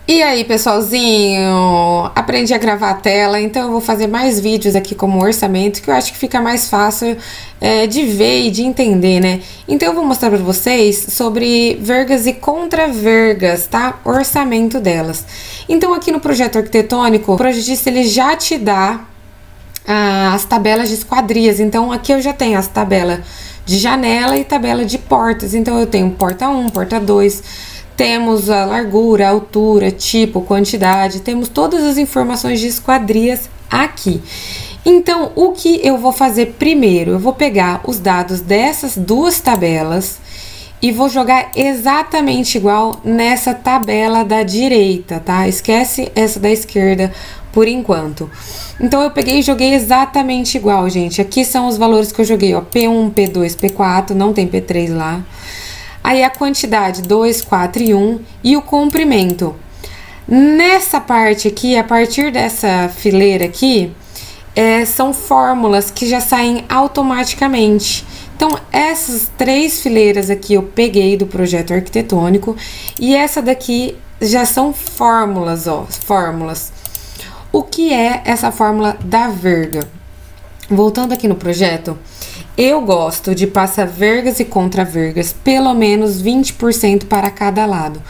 E aí, pessoalzinho, aprendi a gravar a tela, então eu vou fazer mais vídeos aqui como orçamento, que eu acho que fica mais fácil de ver e de entender, né? Então eu vou mostrar pra vocês sobre vergas e contra-vergas, tá? Orçamento delas. Então aqui no projeto arquitetônico, o projetista ele já te dá as tabelas de esquadrias. Então aqui eu já tenho as tabelas de janela e tabela de portas. Então eu tenho porta 1, porta 2... Temos a largura, a altura, tipo, quantidade, temos todas as informações de esquadrias aqui. Então, o que eu vou fazer primeiro? Eu vou pegar os dados dessas duas tabelas e vou jogar exatamente igual nessa tabela da direita, tá? Esquece essa da esquerda por enquanto. Então, eu peguei e joguei exatamente igual, gente. Aqui são os valores que eu joguei, ó, P1, P2, P4, não tem P3 lá. Aí a quantidade 2, 4 e 1 e o comprimento. Nessa parte aqui, a partir dessa fileira aqui, são fórmulas que já saem automaticamente. Então, essas três fileiras aqui eu peguei do projeto arquitetônico e essa daqui já são fórmulas, ó, fórmulas. O que é essa fórmula da verga? Voltando aqui no projeto, eu gosto de passar vergas e contra-vergas pelo menos 20% para cada lado.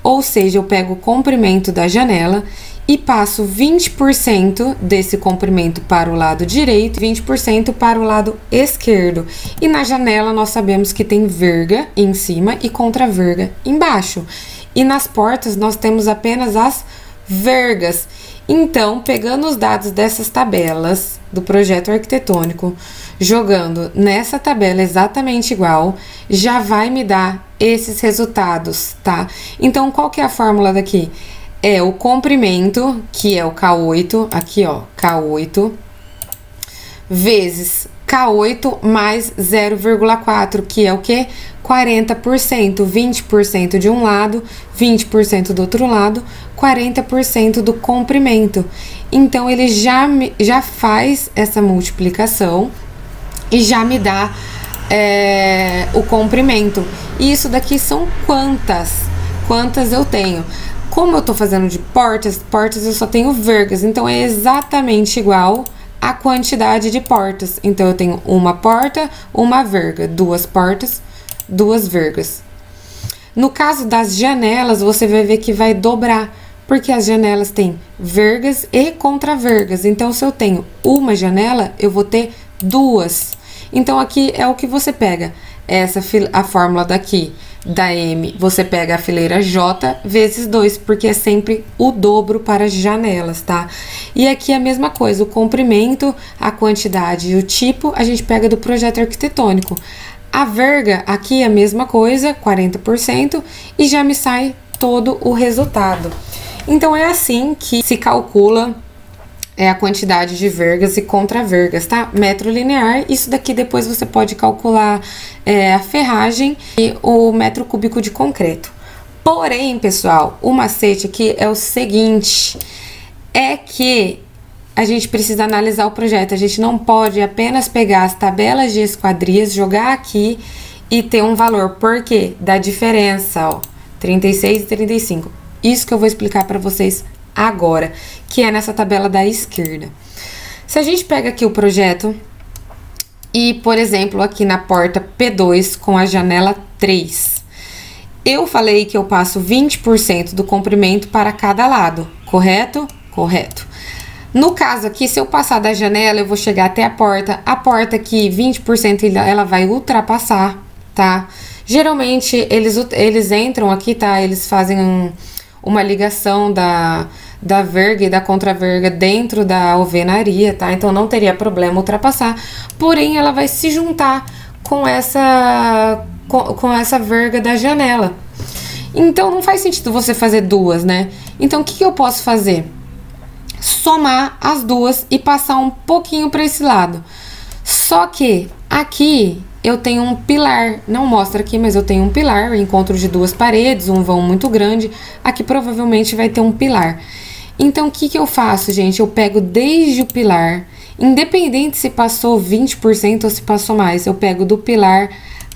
Ou seja, eu pego o comprimento da janela e passo 20% desse comprimento para o lado direito e 20% para o lado esquerdo. E na janela nós sabemos que tem verga em cima e contra-verga embaixo. E nas portas nós temos apenas as vergas. Então, pegando os dados dessas tabelas do projeto arquitetônico, jogando nessa tabela exatamente igual, já vai me dar esses resultados, tá? Então, qual que é a fórmula daqui? É o comprimento, que é o K8, aqui ó, K8, vezes K8 mais 0,4, que é o que? 40%, 20% de um lado, 20% do outro lado, 40% do comprimento. Então, ele já faz essa multiplicação e já me dá o comprimento. E isso daqui são quantas eu tenho. Como eu tô fazendo de portas eu só tenho vergas, então é exatamente igual a quantidade de portas. Então, eu tenho uma porta, uma verga, duas portas, duas vergas. No caso das janelas, você vai ver que vai dobrar, porque as janelas têm vergas e contra-vergas. Então, se eu tenho uma janela, eu vou ter duas. Então, aqui é o que você pega. A fórmula daqui, da M, você pega a fileira J vezes 2, porque é sempre o dobro para as janelas, tá? E aqui é a mesma coisa, o comprimento, a quantidade e o tipo, a gente pega do projeto arquitetônico. A verga, aqui é a mesma coisa, 40%, e já me sai todo o resultado. Então, é assim que se calcula a quantidade de vergas e contra-vergas, tá? Metro linear, isso daqui depois você pode calcular a ferragem e o metro cúbico de concreto. Porém, pessoal, o macete aqui é o seguinte, é que a gente precisa analisar o projeto, a gente não pode apenas pegar as tabelas de esquadrias, jogar aqui e ter um valor, porque dá diferença, ó, 36 e 35. Isso que eu vou explicar para vocês agora, que é nessa tabela da esquerda. Se a gente pega aqui o projeto e, por exemplo, aqui na porta P2 com a janela 3, eu falei que eu passo 20% do comprimento para cada lado, correto? Correto. No caso aqui, se eu passar da janela, eu vou chegar até a porta aqui, 20% ela vai ultrapassar, tá? Geralmente, eles entram aqui, tá? Eles fazem uma ligação da verga e da contra-verga dentro da alvenaria, tá? Então, não teria problema ultrapassar, porém, ela vai se juntar com essa verga da janela. Então, não faz sentido você fazer duas, né? Então, o que eu posso fazer? Somar as duas e passar um pouquinho para esse lado. Só que aqui eu tenho um pilar, não mostra aqui, mas eu tenho um pilar, o encontro de duas paredes, um vão muito grande, aqui provavelmente vai ter um pilar. Então, o que eu faço, gente? Eu pego desde o pilar, independente se passou 20% ou se passou mais, eu pego do pilar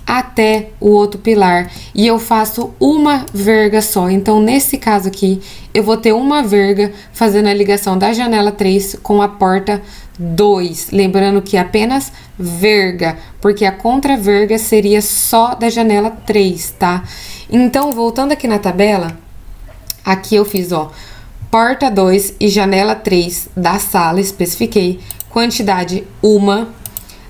até o outro pilar e eu faço uma verga só. Então, nesse caso aqui, eu vou ter uma verga fazendo a ligação da janela 3 com a porta 2. Lembrando que apenas verga, porque a contraverga seria só da janela 3, tá? Então, voltando aqui na tabela, aqui eu fiz, ó, porta 2 e janela 3 da sala, especifiquei, quantidade 1,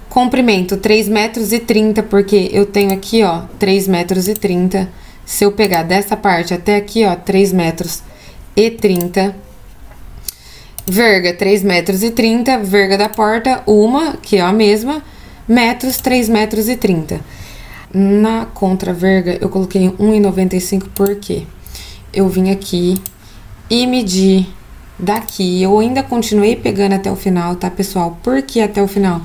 comprimento 3,30 m, porque eu tenho aqui, ó, 3,30 m. Se eu pegar dessa parte até aqui, ó, 3,30 m. Verga 3,30 m, verga da porta, que é a mesma, metros 3,30 m. Na contraverga eu coloquei 1,95 m, porque eu vim aqui e medi daqui. Eu ainda continuei pegando até o final, tá, pessoal? Por que até o final?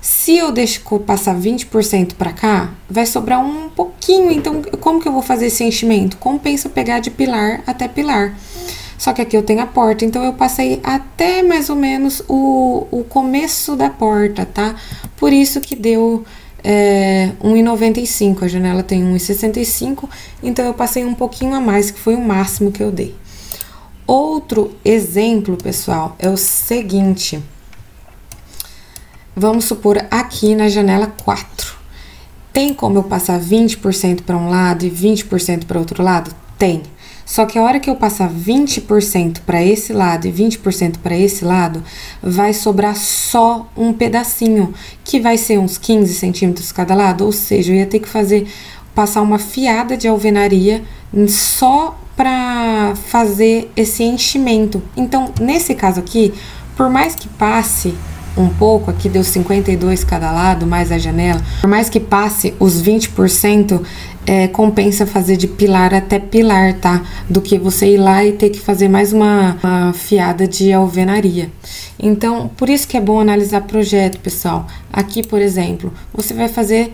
Se eu deixo passar 20% pra cá, vai sobrar um pouquinho. Então, como que eu vou fazer esse enchimento? Compensa pegar de pilar até pilar. Só que aqui eu tenho a porta, então eu passei até mais ou menos o começo da porta, tá? Por isso que deu 1,95. A janela tem 1,65, então eu passei um pouquinho a mais, que foi o máximo que eu dei. Outro exemplo, pessoal, é o seguinte. Vamos supor aqui na janela 4. Tem como eu passar 20% para um lado e 20% para outro lado? Tem. Só que a hora que eu passar 20% para esse lado e 20% para esse lado, vai sobrar só um pedacinho, que vai ser uns 15 centímetros cada lado. Ou seja, eu ia ter que passar uma fiada de alvenaria só para fazer esse enchimento. Então, nesse caso aqui, por mais que passe um pouco, aqui deu 52 cada lado, mais a janela, por mais que passe os 20%, compensa fazer de pilar até pilar, tá? Do que você ir lá e ter que fazer mais uma fiada de alvenaria. Então, por isso que é bom analisar projeto, pessoal. Aqui, por exemplo, você vai fazer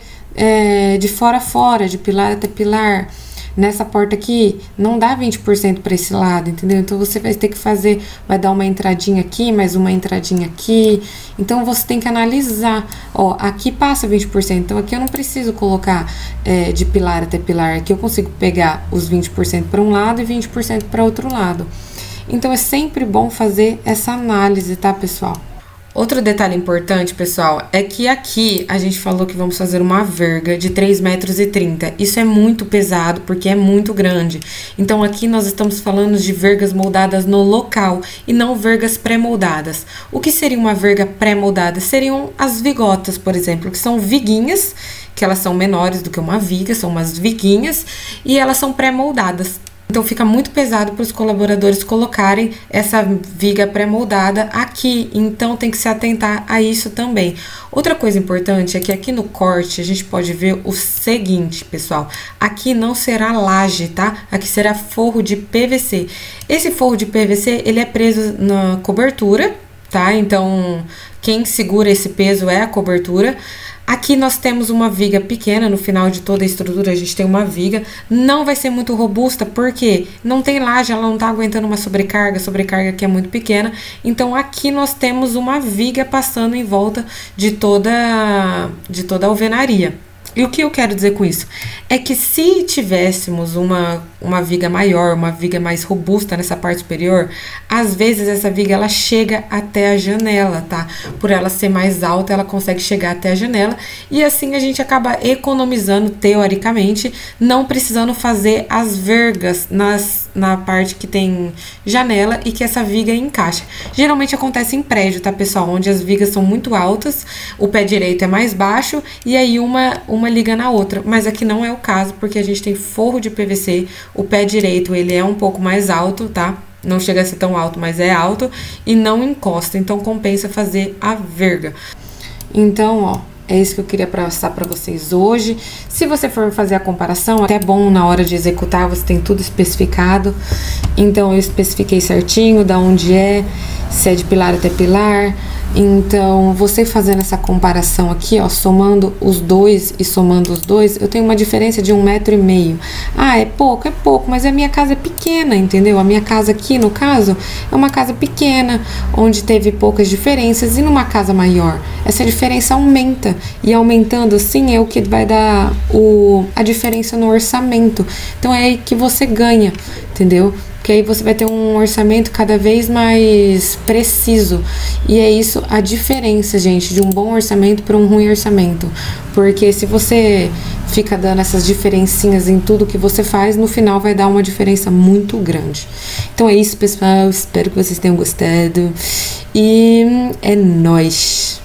de fora a fora, de pilar até pilar. Nessa porta aqui, não dá 20% para esse lado, entendeu? Então, você vai ter que fazer, vai dar uma entradinha aqui, mais uma entradinha aqui. Então, você tem que analisar. Ó, aqui passa 20%, então aqui eu não preciso colocar de pilar até pilar. Aqui eu consigo pegar os 20% para um lado e 20% para outro lado. Então, é sempre bom fazer essa análise, tá, pessoal? Outro detalhe importante, pessoal, é que aqui a gente falou que vamos fazer uma verga de 3,30 m. Isso é muito pesado, porque é muito grande. Então, aqui nós estamos falando de vergas moldadas no local e não vergas pré-moldadas. O que seria uma verga pré-moldada? Seriam as vigotas, por exemplo, que são viguinhas, que elas são menores do que uma viga, são umas viguinhas, e elas são pré-moldadas. Então, fica muito pesado para os colaboradores colocarem essa viga pré-moldada aqui. Então, tem que se atentar a isso também. Outra coisa importante é que aqui no corte, a gente pode ver o seguinte, pessoal. Aqui não será laje, tá? Aqui será forro de PVC. Esse forro de PVC, ele é preso na cobertura, tá? Então, quem segura esse peso é a cobertura. Aqui nós temos uma viga pequena, no final de toda a estrutura a gente tem uma viga. Não vai ser muito robusta, porque não tem laje, ela não tá aguentando uma sobrecarga, a sobrecarga aqui é muito pequena. Então, aqui nós temos uma viga passando em volta de toda a alvenaria. E o que eu quero dizer com isso? É que se tivéssemos uma viga maior, uma viga mais robusta nessa parte superior, às vezes essa viga ela chega até a janela, tá? Por ela ser mais alta, ela consegue chegar até a janela e assim a gente acaba economizando, teoricamente, não precisando fazer as vergas na parte que tem janela e que essa viga encaixa. Geralmente acontece em prédio, tá, pessoal? Onde as vigas são muito altas, o pé direito é mais baixo e aí uma liga na outra, mas aqui não é o caso, porque a gente tem forro de PVC, o pé direito ele é um pouco mais alto, tá? Não chega a ser tão alto, mas é alto e não encosta, então compensa fazer a verga. Então, ó, é isso que eu queria passar para vocês hoje. Se você for fazer a comparação, é até bom na hora de executar, você tem tudo especificado. Então, eu especifiquei certinho da onde é, se é de pilar até pilar, Então, você fazendo essa comparação aqui, ó, somando os dois e somando os dois, eu tenho uma diferença de 1,5 m. Ah, é pouco, mas a minha casa é pequena, entendeu? A minha casa aqui, no caso, é uma casa pequena, onde teve poucas diferenças, e numa casa maior, essa diferença aumenta, e aumentando assim é o que vai dar a diferença no orçamento. Então é aí que você ganha, entendeu? Porque aí você vai ter um orçamento cada vez mais preciso. E é isso a diferença, gente, de um bom orçamento para um ruim orçamento. Porque se você fica dando essas diferencinhas em tudo que você faz, no final vai dar uma diferença muito grande. Então é isso, pessoal. Espero que vocês tenham gostado. E é nóis!